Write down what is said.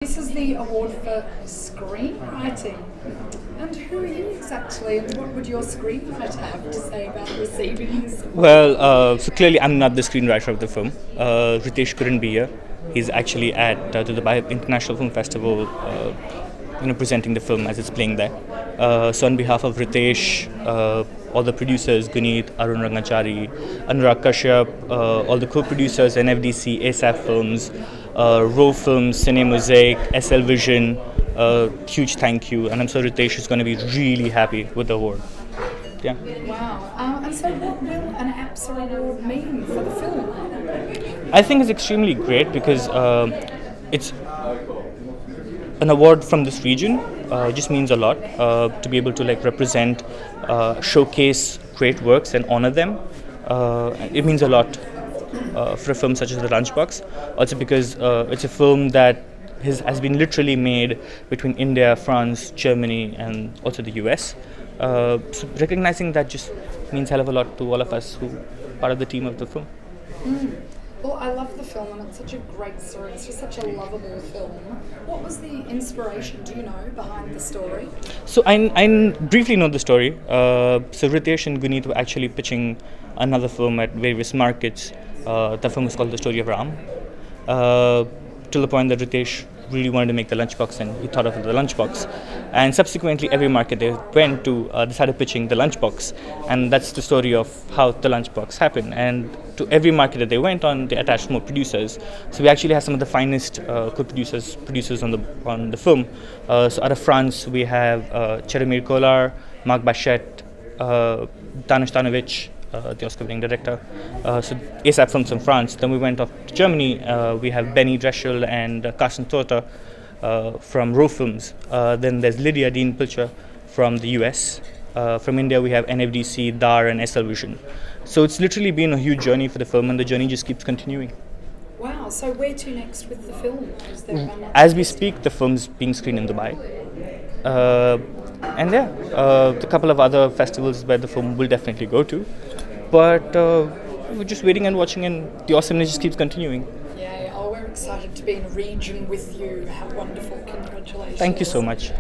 This is the award for screenwriting. And who are you exactly, and what would your screenwriter have to say about receiving this? So clearly I'm not the screenwriter of the film. Ritesh couldn't be here. He's actually at the Dubai International Film Festival, presenting the film as it's playing there. So on behalf of Ritesh, all the producers, Guneet, Arun Rangachari, Anurag Kashyap, all the co-producers, NFDC, ASAP Films, Row Films, Cine Mosaic, SL Vision, huge thank you. And I'm sure Ritesh is going to be really happy with the award. Yeah. Wow. And so what will an APSA award mean for the film? I think it's extremely great because it's an award from this region. Just means a lot to be able to represent, showcase great works and honor them. It means a lot for a film such as The Lunchbox. Also because it's a film that has been literally made between India, France, Germany, and also the US. So recognizing that just means a hell of a lot to all of us who are part of the team of the film. Well, I love the film and it's such a great story. It's just such a lovable film. What was the inspiration, do you know, behind the story? So I briefly know the story. So Ritesh and Guneet were actually pitching another film at various markets. The film was called The Story of Ram. To the point that Ritesh really wanted to make The Lunchbox and he thought of The Lunchbox. And subsequently every market they went to, they started pitching The Lunchbox. And that's the story of how The Lunchbox happened. And to every market that they went on, they attached more producers. So we actually have some of the finest producers on the film. So out of France we have Cheromir Kolar, Marc Bachette, Danush Tanovic, the Oscar-winning director. So ASAP Films from France. Then we went off to Germany. We have Benny Dreschel and Carsten Tota from Row Films. Then there's Lydia Dean Pilcher from the US. From India we have NFDC, DAR and SL Vision. So it's literally been a huge journey for the film and the journey just keeps continuing. Wow, so where to next with the film? Is there one As we speak, the film's being screened in Dubai. And yeah, a couple of other festivals where the film will definitely go to. But we're just waiting and watching, and the awesomeness just keeps continuing. Yeah, we're excited to be in a region with you. How wonderful. Congratulations. Thank you so much.